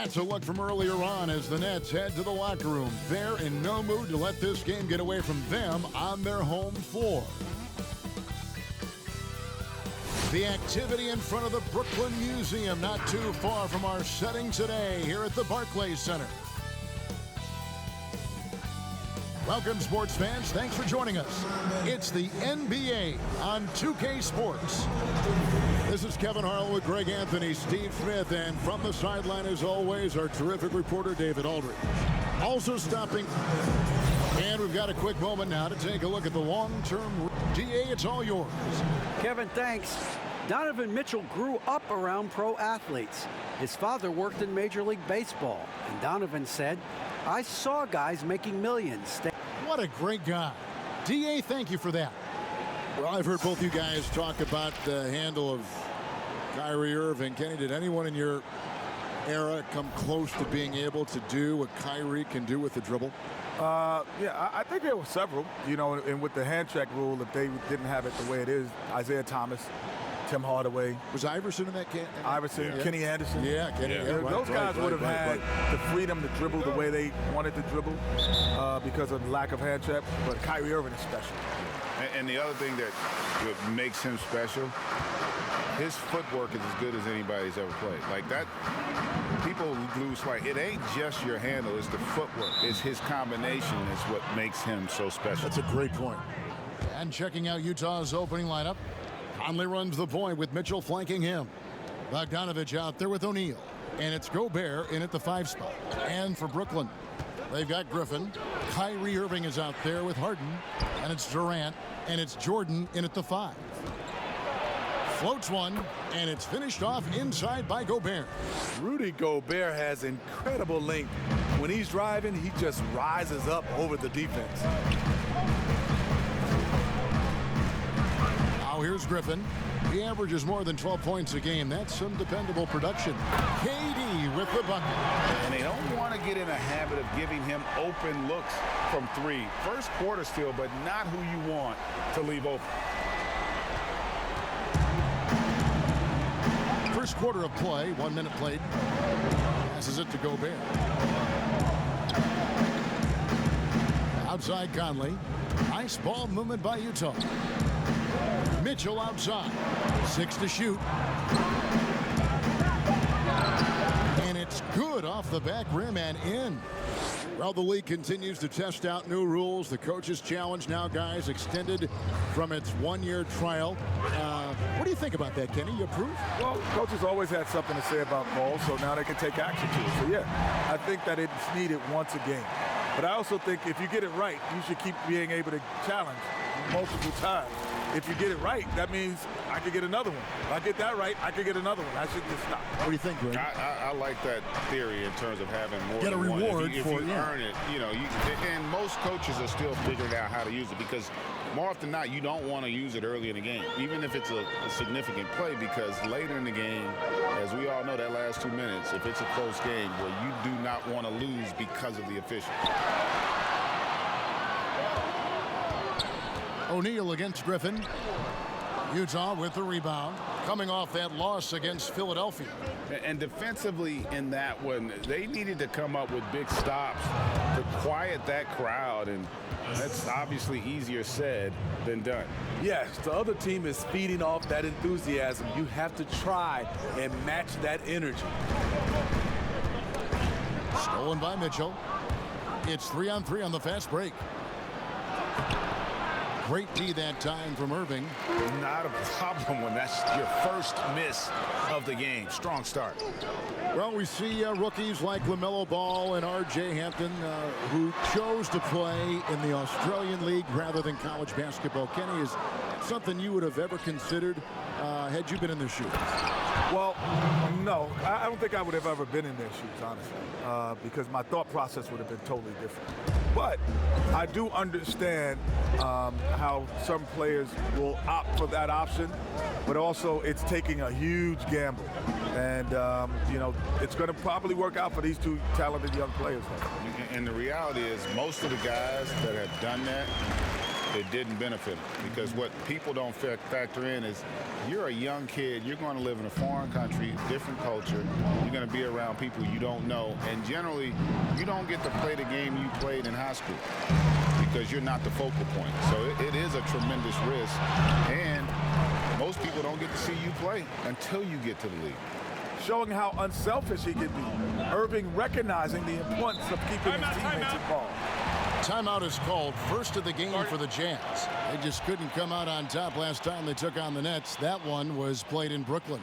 That's a look from earlier on as the Nets head to the locker room. They're in no mood to let this game get away from them on their home floor. The activity in front of the Brooklyn Museum, not too far from our setting today here at the Barclays Center. Welcome, sports fans. Thanks for joining us. It's the NBA on 2K Sports. This is Kevin Harlan with Greg Anthony, Steve Smith, and from the sideline, as always, our terrific reporter, David Aldridge. Also stopping, and we've got a quick moment now to take a look at the long-term. DA, it's all yours. Kevin, thanks. Donovan Mitchell grew up around pro athletes. His father worked in Major League Baseball, and Donovan said, "I saw guys making millions." What a great guy. DA, thank you for that. Well, I've heard both you guys talk about the handle of Kyrie Irving. Kenny, did anyone in your era come close to being able to do what Kyrie can do with the dribble? Yeah, I think there were several. You know, and with the hand check rule, if they didn't have it the way it is, Isaiah Thomas, Tim Hardaway. Was Iverson in that game? Iverson, yeah. Kenny Anderson. Yeah, Kenny. Yeah, those guys would have had the freedom to dribble the way they wanted to dribble because of lack of hand check. But Kyrie Irving is special. And the other thing that makes him special, his footwork is as good as anybody's ever played. Like that, people lose sight. It ain't just your handle, it's the footwork. It's his combination is what makes him so special. That's a great point. And checking out Utah's opening lineup, Conley runs the point with Mitchell flanking him. Bogdanovich out there with O'Neal. And it's Gobert in at the 5 spot. And for Brooklyn, they've got Griffin. Kyrie Irving is out there with Harden. And it's Durant. And it's Jordan in at the 5. Floats one. And it's finished off inside by Gobert. Rudy Gobert has incredible length. When he's driving, he just rises up over the defense. Now here's Griffin. He averages more than 12 points a game. That's some dependable production. KD with the bucket. And they don't want to get in a habit of giving him open looks from 3. First quarter still, but not who you want to leave open. First quarter of play, 1 minute played. Passes it to Gobert. Outside Conley. Nice ball movement by Utah. Mitchell outside. 6 to shoot. And it's good off the back rim and in. Well, the league continues to test out new rules. The coaches' challenge now, guys, extended from its 1-year trial. What do you think about that, Kenny? You approve? Well, coaches always had something to say about calls, so now they can take action to it. So, yeah, I think that it's needed once a game. But I also think if you get it right, you should keep being able to challenge multiple times. If you get it right, that means I could get another one. If I get that right, I could get another one. I should just stop. What do you think, Greg? I like that theory in terms of having more get a than reward one. If you earn it, you know, and most coaches are still figuring out how to use it because more often than not, you don't want to use it early in the game, even if it's a significant play, because later in the game, as we all know, that last 2 minutes, if it's a close game, well, you do not want to lose because of the official. O'Neal against Griffin. Utah with the rebound, coming off that loss against Philadelphia. And defensively in that one, they needed to come up with big stops to quiet that crowd, and that's obviously easier said than done. Yes, the other team is feeding off that enthusiasm. You have to try and match that energy. Stolen by Mitchell. It's 3-on-3 on the fast break. Great D that time from Irving. Not a problem when that's your first miss of the game. Strong start. Well, we see rookies like LaMelo Ball and R.J. Hampton who chose to play in the Australian League rather than college basketball. Kenny, is something you would have ever considered had you been in their shoes? Well, no. I don't think I would have ever been in their shoes, honestly, because my thought process would have been totally different. But I do understand how some players will opt for that option, but also it's taking a huge gamble. And, you know, it's going to probably work out for these two talented young players. And the reality is most of the guys that have done that it didn't benefit him. Because what people don't factor in is you're a young kid. You're going to live in a foreign country, different culture. You're going to be around people you don't know. And generally, you don't get to play the game you played in high school because you're not the focal point. So it is a tremendous risk. And most people don't get to see you play until you get to the league. Showing how unselfish he can be. Irving recognizing the importance of keeping his teammates involved. Timeout is called. First of the game for the Jazz. They just couldn't come out on top last time they took on the Nets. That one was played in Brooklyn.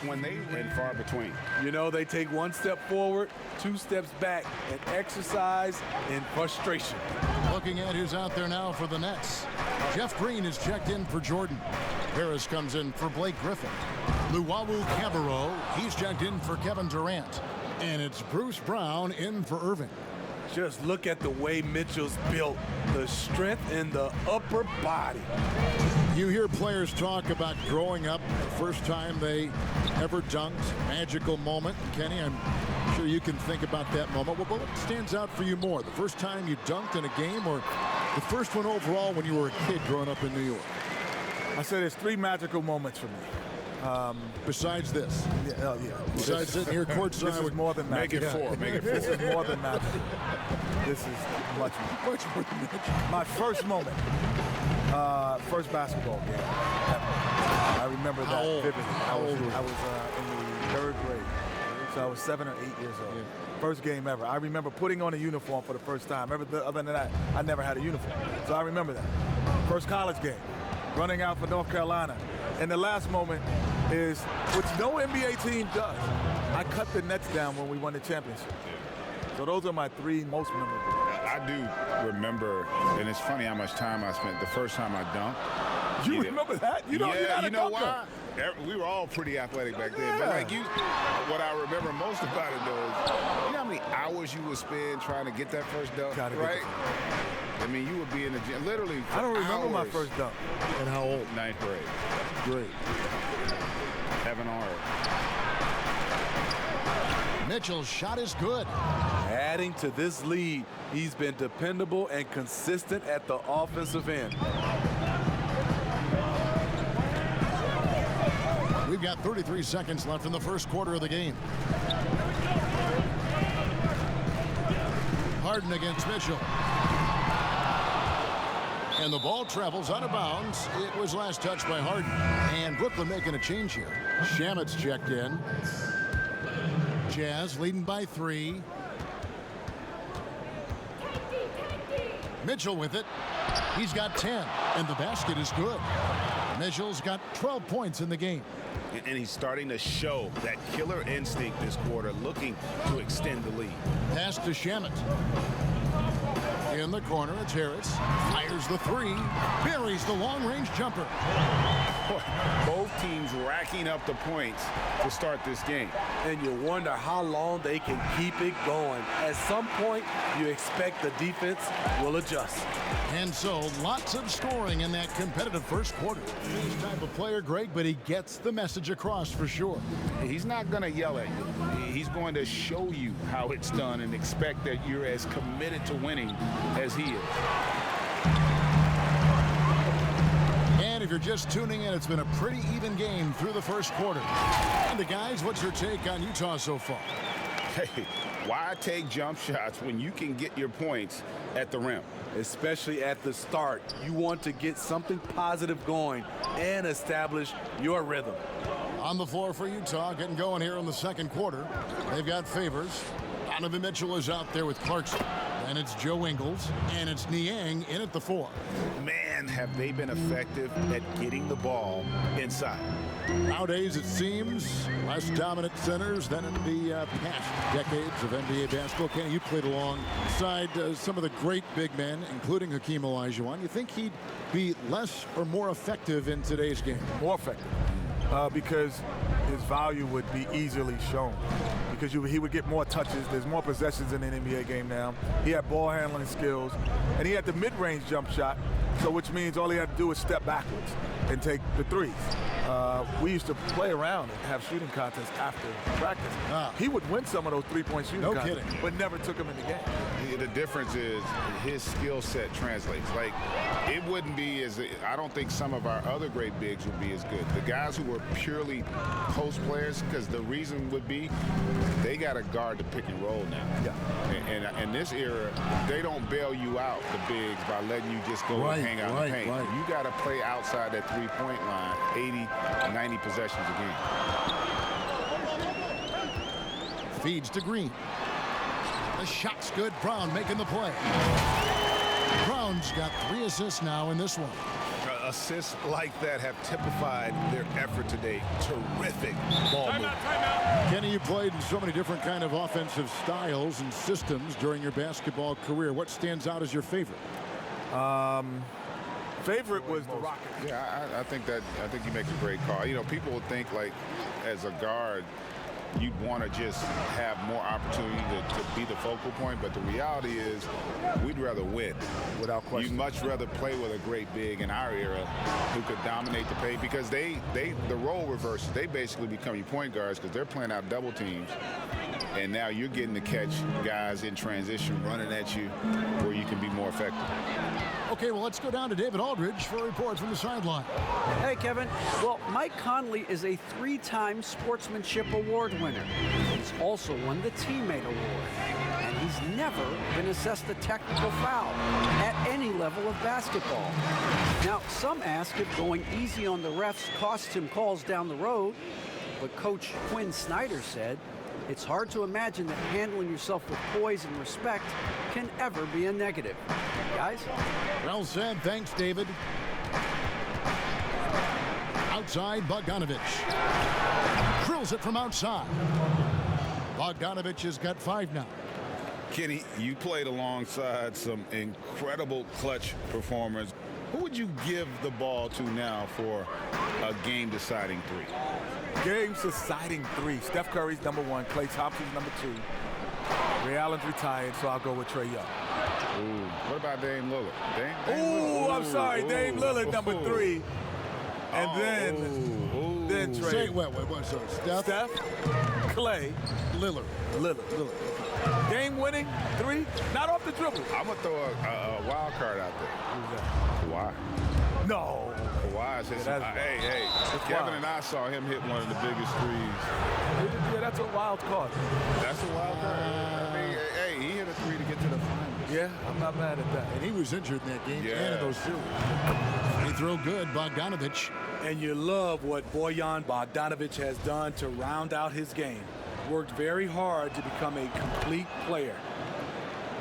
When they went far between. You know, they take one step forward, 2 steps back, and exercise in frustration. Looking at who's out there now for the Nets. Jeff Green is checked in for Jordan. Harris comes in for Blake Griffin. Luwawu Cabarro, he's checked in for Kevin Durant. And it's Bruce Brown in for Irving. Just look at the way Mitchell's built, the strength in the upper body. You hear players talk about growing up the first time they ever dunked, magical moment. Kenny, I'm sure you can think about that moment. Well, what stands out for you more, the first time you dunked in a game or the first one overall when you were a kid growing up in New York? I said there's 3 magical moments for me. Besides this? Yeah. Besides sitting here courtside. This is more than magic. Make it 4. Make it 4. This is more than magic. This is much more than magic. My first moment, first basketball game ever. I remember that vividly. I was in the 3rd grade, so I was 7 or 8 years old. Yeah. First game ever. I remember putting on a uniform for the first time. Other than that, I never had a uniform, so I remember that. First college game, running out for North Carolina. And the last moment is, which no NBA team does, I cut the Nets down when we won the championship. So those are my 3 most memorable. I do remember, and it's funny how much time I spent the first time I dunked. You remember that? You know why? We were all pretty athletic back then. But like what I remember most about it though is, you know how many hours you would spend trying to get that first dunk, right? I mean, you would be in the gym literally for I don't remember hours. my first dunk. And how old? 9th grade. Great. Heaven on earth. Mitchell's shot is good. Adding to this lead, he's been dependable and consistent at the offensive end. We've got 33 seconds left in the first quarter of the game. Harden against Mitchell. And the ball travels out of bounds. It was last touched by Harden. And Brooklyn making a change here. Shamit's checked in. Jazz leading by 3. Mitchell with it. He's got 10. And the basket is good. Mitchell's got 12 points in the game. And he's starting to show that killer instinct this quarter, looking to extend the lead. Pass to Shamit. In the corner, it's Harris. Fires the 3. Buries the long-range jumper. Both teams racking up the points to start this game. And you wonder how long they can keep it going. At some point, you expect the defense will adjust. And so, lots of scoring in that competitive first quarter. He's type of player, Greg, but he gets the message across for sure. He's not going to yell at you. He's going to show you how it's done and expect that you're as committed to winning as he is. And if you're just tuning in, it's been a pretty even game through the first quarter. And the guys, what's your take on Utah so far? Hey, why take jump shots when you can get your points at the rim? Especially at the start. You want to get something positive going and establish your rhythm. On the floor for Utah, getting going here in the second quarter. They've got Favors. Donovan Mitchell is out there with Clarkson. And it's Joe Ingles. And it's Niang in at the 4. Man, have they been effective at getting the ball inside. Nowadays, it seems, less dominant centers than in the past decades of NBA basketball. Kenny, you played alongside some of the great big men, including Hakeem Olajuwon. You think he'd be less or more effective in today's game? More effective. Because his value would be easily shown. Because he would get more touches. There's more possessions in an NBA game now. He had ball handling skills. And he had the mid-range jump shot, so which means all he had to do is step backwards and take the threes. we used to play around and have shooting contests after practice. He would win some of those three-point shooting contests, kidding. but never took them in the game. The difference is his skill set translates. Like, it wouldn't be as, I don't think some of our other great bigs would be as good. The guys who were purely post players, because the reason would be they got to guard the pick and roll now. Yeah. And in this era, they don't bail you out, the bigs, by letting you just go and hang out in the paint. You got to play outside that three-point line 80, 90 possessions a game. Feeds to Green. The shot's good. Brown making the play. Brown's got 3 assists now in this one. Assists like that have typified their effort today. Terrific ball movement. Kenny, you played in so many different kind of offensive styles and systems during your basketball career. What stands out as your favorite? Favorite was the Rockets. Yeah, I think you make a great call. You know, people would think, like, as a guard, you'd want to just have more opportunity to be the focal point, but the reality is we'd rather win. Without question. You'd much rather play with a great big in our era who could dominate the paint, because the role reverses. They basically become your point guards because they're playing out double teams, and now you're getting to catch guys in transition running at you where you can be more effective. Okay, well, let's go down to David Aldridge for a report from the sideline. Hey, Kevin. Well, Mike Conley is a 3-time Sportsmanship Award winner. He's also won the Teammate Award. And he's never been assessed a technical foul at any level of basketball. Now, some ask if going easy on the refs costs him calls down the road. But Coach Quinn Snyder said, it's hard to imagine that handling yourself with poise and respect can ever be a negative. Guys? Well said. Thanks, David. Outside, Bogdanovich. Drills it from outside. Bogdanovich has got 5 now. Kenny, you played alongside some incredible clutch performers. Who would you give the ball to now for a game-deciding 3? Game-deciding 3. Steph Curry's number 1. Klay Thompson's number 2. Ray Allen's retired, so I'll go with Trae Young. Ooh, what about Dame Lillard? I'm sorry, Dame Lillard, number 3. And then Trae. Say what? Sorry, Steph, Klay, Lillard. Game-winning 3, not off the dribble. I'm going to throw a wild card out there. Who's that? Kawhi. No. Kawhi's hit hey, Kevin wild. And I saw him hit one of the biggest threes. Yeah, that's a wild card. That's a wild card. I mean, hey, he hit a 3 to get to the finals. Yeah, I'm not mad at that. And he was injured in that game. Yeah. And in those 2. They throw good, Bogdanovich. And you love what Bojan Bogdanović has done to round out his game. Worked very hard to become a complete player.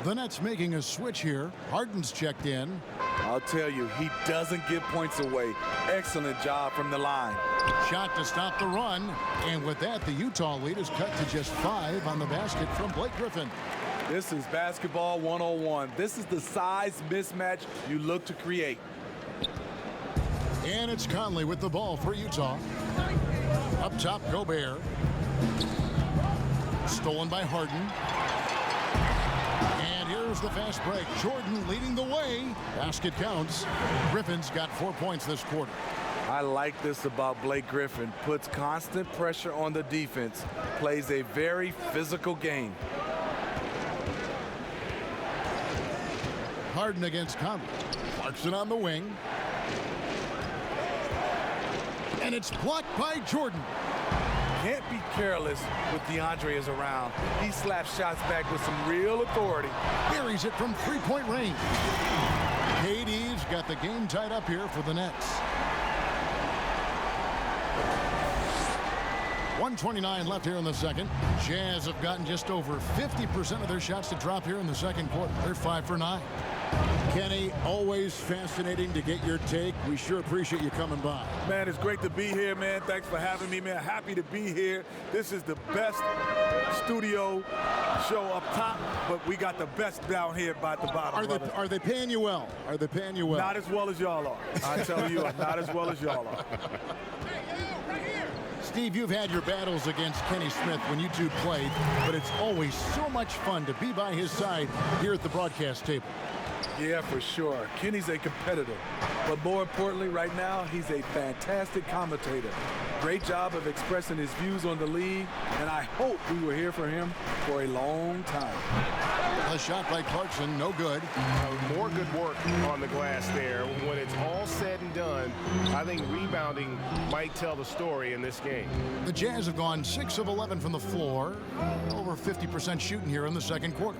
The Nets making a switch here. Harden's checked in. I'll tell you, he doesn't give points away. Excellent job from the line. Shot to stop the run. And with that, the Utah lead is cut to just 5 on the basket from Blake Griffin. This is basketball 101. This is the size mismatch you look to create. And it's Conley with the ball for Utah. Up top, Gobert. Stolen by Harden. And here's the fast break. Jordan leading the way. Basket counts. Griffin's got 4 points this quarter. I like this about Blake Griffin. Puts constant pressure on the defense. Plays a very physical game. Harden against Conley. Clarkson on the wing. And it's blocked by Jordan. Can't be careless with DeAndre is around. He slaps shots back with some real authority. Buries it from 3-point range. KD's got the game tied up here for the Nets. 1:29 left here in the second. Jazz have gotten just over 50% of their shots to drop here in the second quarter. They're 5 for 9. Kenny, always fascinating to get your take. We sure appreciate you coming by. Man, it's great to be here, man. Thanks for having me, man. Happy to be here. This is the best studio show up top, but we got the best down here by the bottom. Are they paying you well? Are they paying you well? Not as well as y'all are. I tell you, not as well as y'all are. Steve, you've had your battles against Kenny Smith when you two played, but it's always so much fun to be by his side here at the broadcast table. Yeah, for sure. Kenny's a competitor. But more importantly, right now, he's a fantastic commentator. Great job of expressing his views on the league, and I hope we will hear from him for a long time. A shot by Clarkson, no good. More good work on the glass there. When it's all said and done, I think rebounding might tell the story in this game. The Jazz have gone 6 of 11 from the floor. Over 50% shooting here in the second quarter.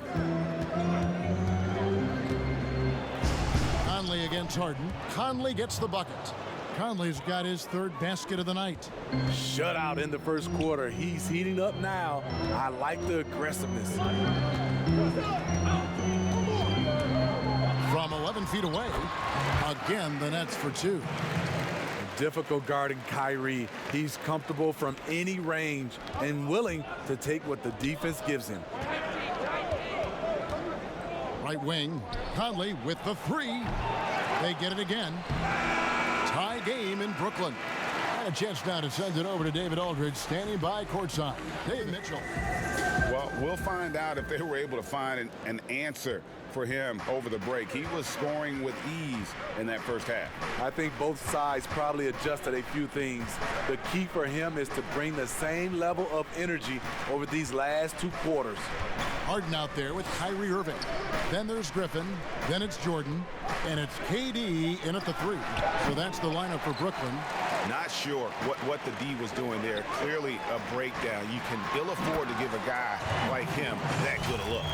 Conley against Harden. Conley gets the bucket. Conley's got his 3rd basket of the night. Shutout in the first quarter. He's heating up now. I like the aggressiveness. From 11 feet away, again, the Nets for 2. Difficult guarding Kyrie. He's comfortable from any range and willing to take what the defense gives him. Right wing, Conley with the 3. They get it again. Tie game in Brooklyn. And a chance now to send it over to David Aldridge, standing by courtside. Dave Mitchell. Well, we'll find out if they were able to find an answer for him over the break. He was scoring with ease in that first half. I think both sides probably adjusted a few things. The key for him is to bring the same level of energy over these last 2 quarters. Harden out there with Kyrie Irving. Then there's Griffin. Then it's Jordan. And it's KD in at the 3. So that's the lineup for Brooklyn. Not sure what the D was doing there. Clearly a breakdown. You can ill afford to give a guy like him that good a look.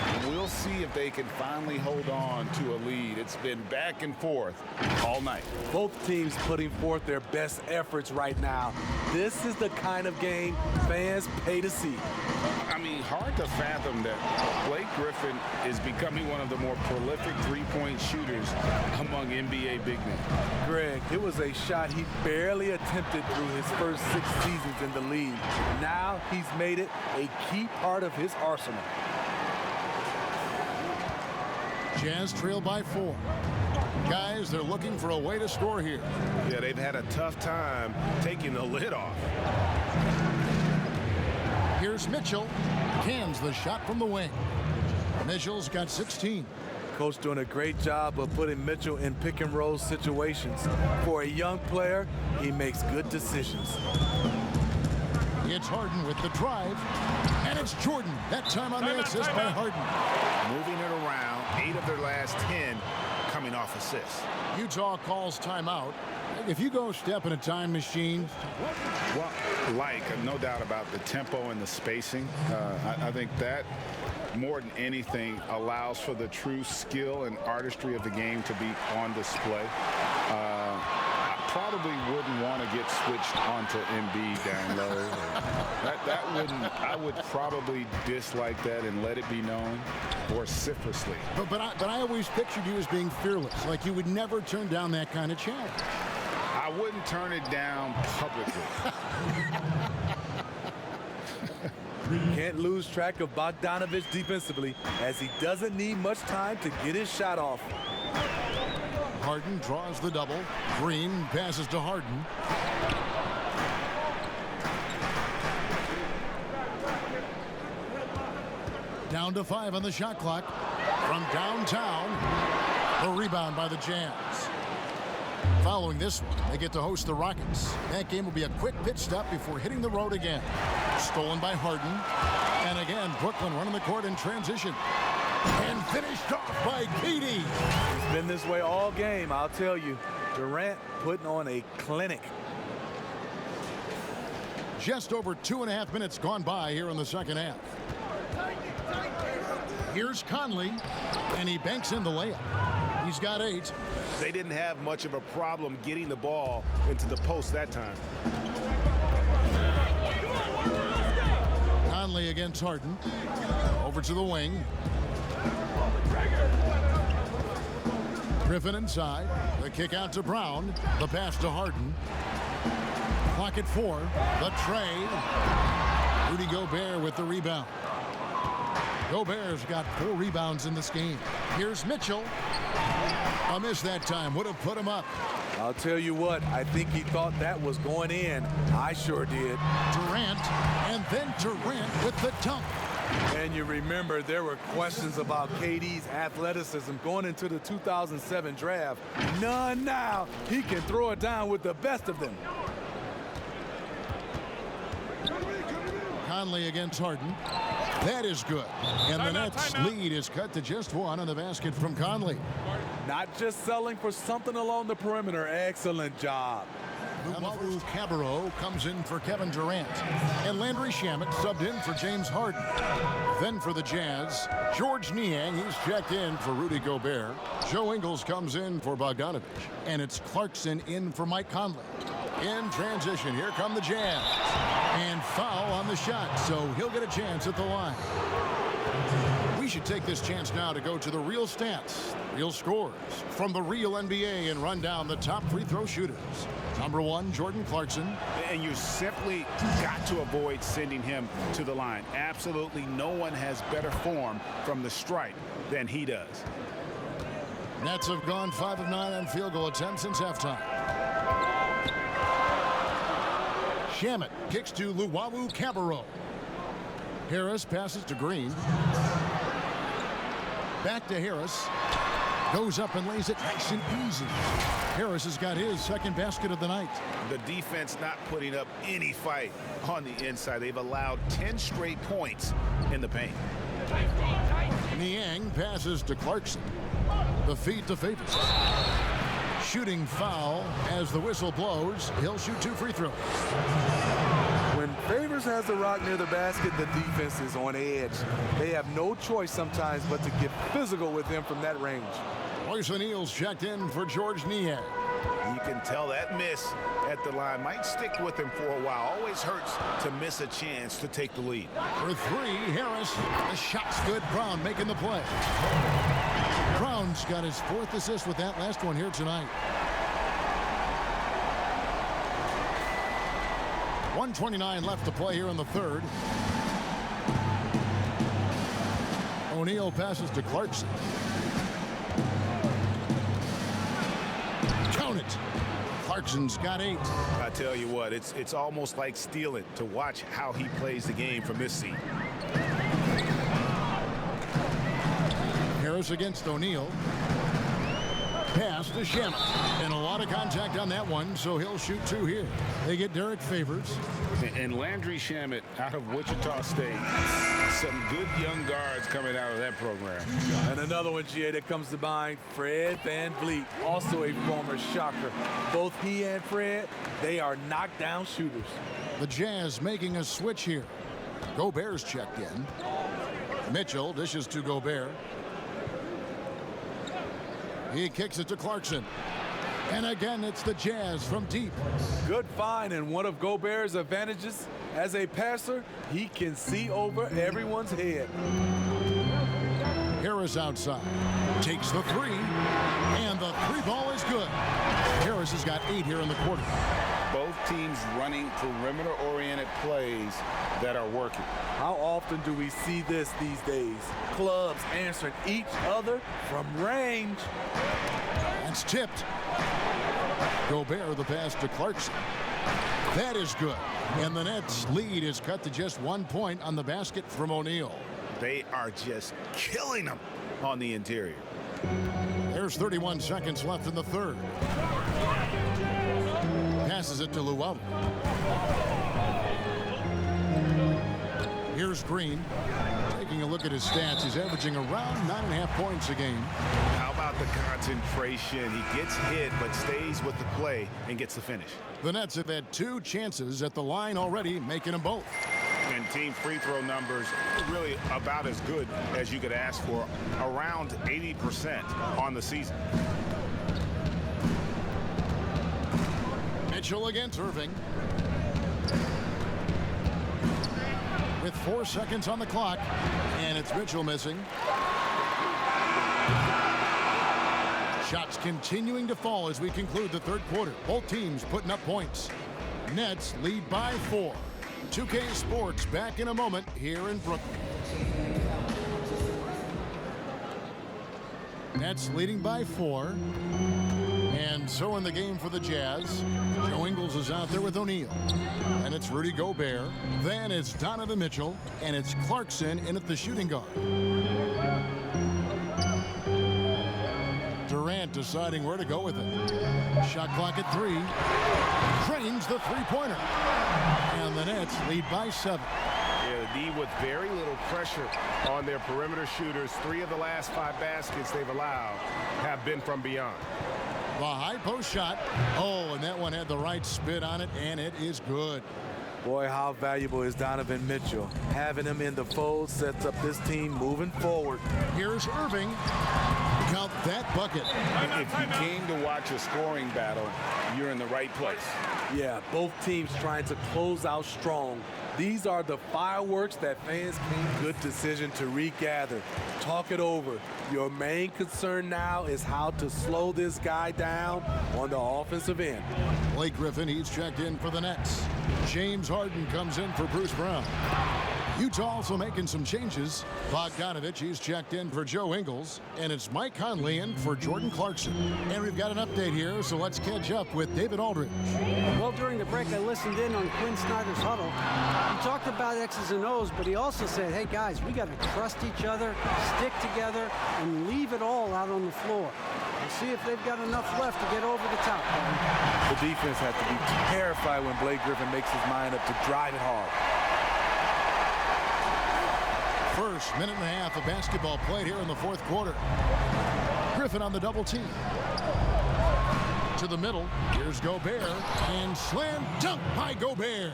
And we'll see if they can finally hold on to a lead. It's been back and forth all night. Both teams putting forth their best efforts right now. This is the kind of game fans pay to see. I mean, hard to fathom that Blake Griffin is becoming one of the more prolific three-point shooters among NBA big men. Greg, it was a shot he barely attempted through his first 6 seasons in the league. Now he's made it a key part of his arsenal. Jazz trail by 4. Guys, they're looking for a way to score here. Yeah, they've had a tough time taking the lid off. Here's Mitchell. Cans the shot from the wing. Mitchell's got 16. Coach doing a great job of putting Mitchell in pick and roll situations. For a young player, he makes good decisions. It's Harden with the drive. And it's Jordan. That time on the assist by Harden. Moving it around, 8 of their last 10 coming off assists. Utah calls timeout. If you go step in a time machine. Well, no doubt about the tempo and the spacing. I think that more than anything allows for the true skill and artistry of the game to be on display. I probably wouldn't want to get switched onto Embiid down low. I would probably dislike that and let it be known vociferously. But I always pictured you as being fearless, like you would never turn down that kind of challenge. I wouldn't turn it down publicly. Can't lose track of Bogdanovich defensively, as he doesn't need much time to get his shot off. Harden draws the double. Green passes to Harden. Down to 5 on the shot clock. From downtown, the rebound by the Jazz. Following this one, they get to host the Rockets. That game will be a quick pit stop before hitting the road again. Stolen by Harden. And again, Brooklyn running the court in transition. And finished off by KD. It's been this way all game, I'll tell you. Durant putting on a clinic. Just over 2.5 minutes gone by here in the second half. Here's Conley, and he banks in the layup. He's got 8. They didn't have much of a problem getting the ball into the post that time. Conley against Harden. Over to the wing. Griffin inside. The kick out to Brown. The pass to Harden. Clock at 4. The trade. Rudy Gobert with the rebound. Gobert's got 4 rebounds in this game. Here's Mitchell. A miss that time. Would have put him up. I'll tell you what, I think he thought that was going in. I sure did. Durant, and then Durant with the dunk. And you remember there were questions about KD's athleticism going into the 2007 draft. None now. He can throw it down with the best of them. Conley against Harden. That is good. And the Nets lead is cut to just one on the basket from Conley. Not just selling for something along the perimeter. Excellent job. Lamelo Cabarrot comes in for Kevin Durant. And Landry Shamet subbed in for James Harden. Then for the Jazz, George Niang, he's checked in for Rudy Gobert. Joe Ingles comes in for Bogdanovich. And it's Clarkson in for Mike Conley. In transition, here come the Jazz. And foul on the shot, so he'll get a chance at the line. We should take this chance now to go to the real stats, real scores from the real NBA and run down the top free throw shooters. Number 1, Jordan Clarkson. And you simply got to avoid sending him to the line. Absolutely no one has better form from the stripe than he does. Nets have gone 5 of 9 on field goal attempts since halftime. Shamet kicks to Luwawu Cabarrot. Harris passes to Green. Back to Harris. Goes up and lays it nice and easy. Harris has got his second basket of the night. The defense not putting up any fight on the inside. They've allowed 10 straight points in the paint. Niang passes to Clarkson. The feed to Favors. Shooting foul as the whistle blows. He'll shoot 2 free throws. When Favors has the rock near the basket, the defense is on edge. They have no choice sometimes but to get physical with him from that range. Royce O'Neal's checked in for George Niang. You can tell that miss at the line might stick with him for a while. Always hurts to miss a chance to take the lead. For 3, Harris. The shot's good. Brown making the play. Brown's got his 4th assist with that last one here tonight. 1:29 left to play here in the third. O'Neal passes to Clarkson. Count it. Clarkson's got 8. I tell you what, it's almost like stealing to watch how he plays the game from this seat. Harris against O'Neal. Pass to Shamet. And a lot of contact on that one, so he'll shoot 2 here. They get Derek Favors. And Landry Shamet out of Wichita State. Some good young guards coming out of that program. And another one, GA, that comes to mind, Fred VanVleet, also a former Shocker. Both he and Fred, they are knockdown shooters. The Jazz making a switch here. Gobert's checked in. Mitchell dishes to Gobert. He kicks it to Clarkson. And again, it's the Jazz from deep. Good find, and one of Gobert's advantages as a passer, he can see over everyone's head. Harris outside. Takes the 3. And the 3 ball is good. Harris has got 8 here in the quarter. Both teams running perimeter-oriented plays that are working. How often do we see this these days? Clubs answering each other from range. It's tipped. Gobert the pass to Clarkson. That is good. And the Nets lead is cut to just 1 point on the basket from O'Neal. They are just killing them on the interior. There's 31 seconds left in the third. Passes it to Luwawu. Here's Green. Taking a look at his stats, he's averaging around 9.5 points a game. How about the concentration? He gets hit but stays with the play and gets the finish. The Nets have had 2 chances at the line already, making them both. And team free throw numbers really about as good as you could ask for, around 80% on the season. Mitchell against Irving. With 4 seconds on the clock, and it's Mitchell missing. Shots continuing to fall as we conclude the third quarter. Both teams putting up points. Nets lead by 4. 2K Sports back in a moment here in Brooklyn. Nets leading by 4. And And so in the game for the Jazz, Joe Ingles is out there with O'Neal. And it's Rudy Gobert. Then it's Donovan Mitchell. And it's Clarkson in at the shooting guard. Durant deciding where to go with it. Shot clock at 3. Drains the three-pointer. And the Nets lead by 7. Yeah, the D with very little pressure on their perimeter shooters. 3 of the last 5 baskets they've allowed have been from beyond. The high post shot. Oh, and that one had the right spin on it, and it is good. Boy, how valuable is Donovan Mitchell? Having him in the fold sets up this team moving forward. Here's Irving. Count that bucket. If you came to watch a scoring battle, you're in the right place. Yeah, both teams trying to close out strong. These are the fireworks that fans came. Good decision to regather. Talk it over. Your main concern now is how to slow this guy down on the offensive end. Blake Griffin, he's checked in for the Nets. James Harden comes in for Bruce Brown. Utah also making some changes. Bogdanovich, he's checked in for Joe Ingles. And it's Mike Conley in for Jordan Clarkson. And we've got an update here, so let's catch up with David Aldridge. Well, during the break, I listened in on Quinn Snyder's huddle. He talked about X's and O's, but he also said, hey, guys, we got to trust each other, stick together, and leave it all out on the floor. We'll see if they've got enough left to get over the top. The defense has to be terrified when Blake Griffin makes his mind up to drive it hard. First minute and a half of basketball played here in the fourth quarter. Griffin on the double team. To the middle. Here's Gobert. And slam dunk by Gobert.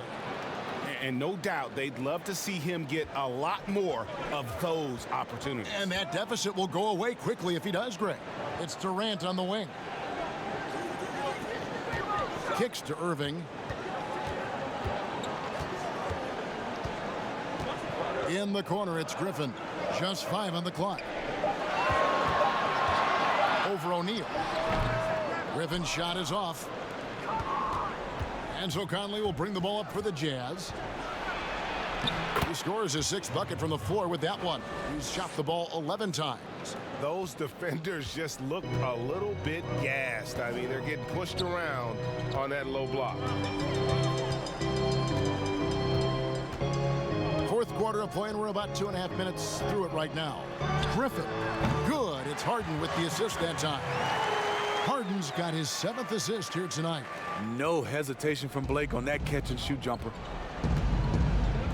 And no doubt they'd love to see him get a lot more of those opportunities. And that deficit will go away quickly if he does, Greg. It's Durant on the wing. Kicks to Irving. In the corner, it's Griffin. Just 5 on the clock. Over O'Neal. Griffin's shot is off. And so Conley will bring the ball up for the Jazz. He scores his 6th bucket from the floor with that one. He's shot the ball 11 times. Those defenders just look a little bit gassed. I mean, they're getting pushed around on that low block. Fourth quarter of play, and we're about 2.5 minutes through it right now. Griffin, good. It's Harden with the assist that time. Harden's got his 7th assist here tonight. No hesitation from Blake on that catch and shoot jumper.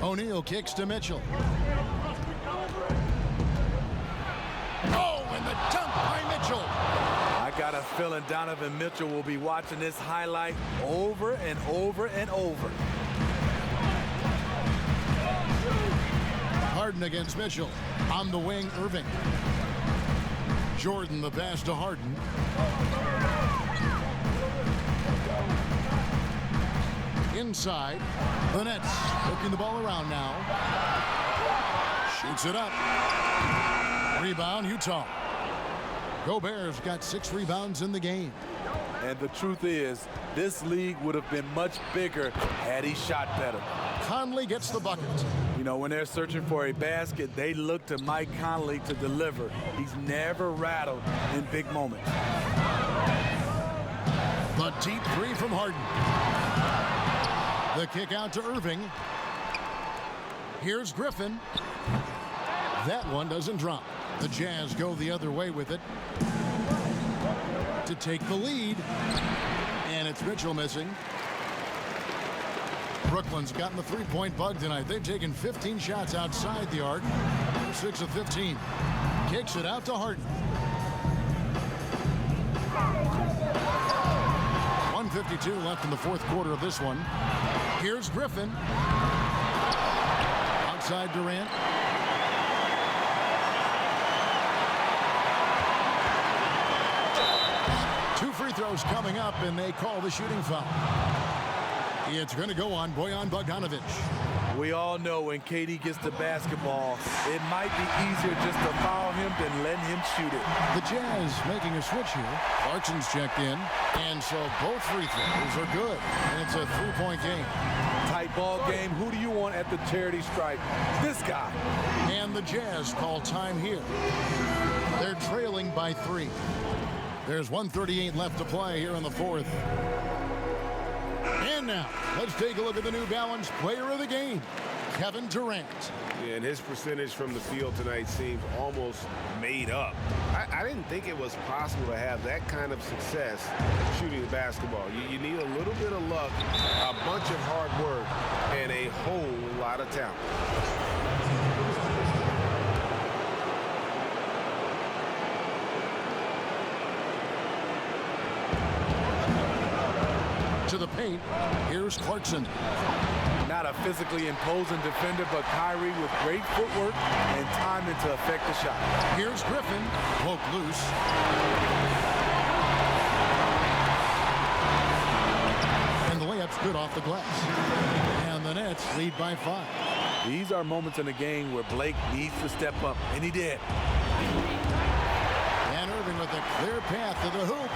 O'Neal kicks to Mitchell. Oh, and the dunk by Mitchell. I got a feeling Donovan Mitchell will be watching this highlight over and over and over. Harden against Mitchell. On the wing, Irving. Jordan the pass to Harden. Inside. The Nets working the ball around now. Shoots it up. Rebound, Utah. Gobert's got 6 rebounds in the game. And the truth is, this league would have been much bigger had he shot better. Conley gets the bucket. You know, when they're searching for a basket, they look to Mike Conley to deliver. He's never rattled in big moments. The deep 3 from Harden. The kick out to Irving. Here's Griffin. That one doesn't drop. The Jazz go the other way with it to take the lead. And it's Mitchell missing. Brooklyn's gotten the 3-point bug tonight. They've taken 15 shots outside the arc. 6 of 15. Kicks it out to Harden. 1:52 left in the fourth quarter of this one. Here's Griffin. Outside Durant. Two free throws coming up, and they call the shooting foul. It's going to go on Bojan Bogdanović. We all know when KD gets the basketball, it might be easier just to foul him than letting him shoot it. The Jazz making a switch here. Clarkson's checked in, and so both free throws are good, and it's a 3-point game. Tight ball game. Who do you want at the charity stripe? This guy. And the Jazz call time here. They're trailing by 3. There's 1:38 left to play here in the fourth. And now, let's take a look at the New Balance player of the game, Kevin Durant. Yeah, and his percentage from the field tonight seems almost made up. I didn't think it was possible to have that kind of success shooting the basketball. You need a little bit of luck, a bunch of hard work, and a whole lot of talent. To the paint, here's Clarkson. Not a physically imposing defender, but Kyrie with great footwork and timing to affect the shot. Here's Griffin, poke loose. And the layup's good off the glass. And the Nets lead by 5. These are moments in the game where Blake needs to step up, and he did. And Irving with a clear path to the hoop.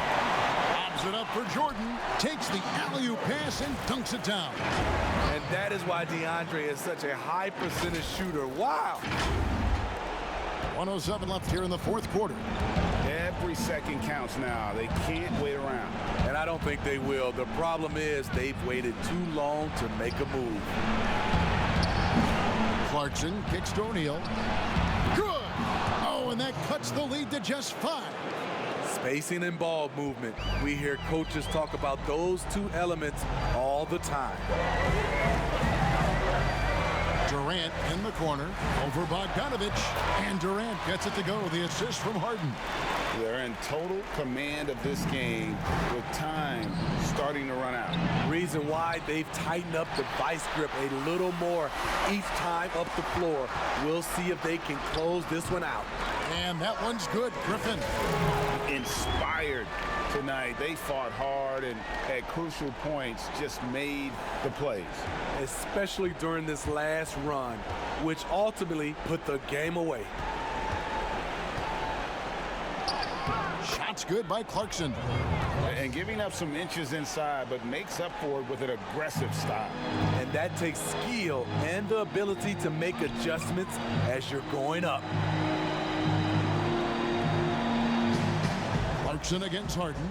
Lobs it up for Jordan. Takes the alley-oop pass and dunks it down. And that is why DeAndre is such a high percentage shooter. Wow. 1:07 left here in the fourth quarter. Every second counts now. They can't wait around. And I don't think they will. The problem is they've waited too long to make a move. Clarkson kicks to O'Neal. Good. Oh, and that cuts the lead to just 5. Spacing and ball movement. We hear coaches talk about those two elements all the time. Durant in the corner over Bogdanovich. And Durant gets it to go. The assist from Harden. They're in total command of this game with time starting to run out. Reason why they've tightened up the vice grip a little more each time up the floor. We'll see if they can close this one out. And that one's good. Griffin. Inspired tonight. They fought hard and at crucial points just made the plays. Especially during this last run, which ultimately put the game away. Shots good by Clarkson. And giving up some inches inside, but makes up for it with an aggressive style. And that takes skill and the ability to make adjustments as you're going up. Clarkson against Harden.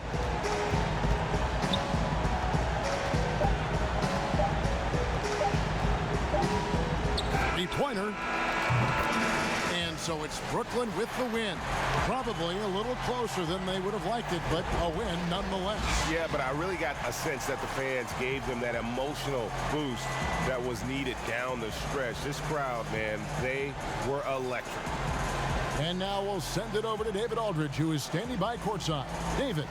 Three-pointer. And so it's Brooklyn with the win. Probably a little closer than they would have liked it, but a win nonetheless. Yeah, but I really got a sense that the fans gave them that emotional boost that was needed down the stretch. This crowd, man, they were electric. And now we'll send it over to David Aldridge, who is standing by courtside. David.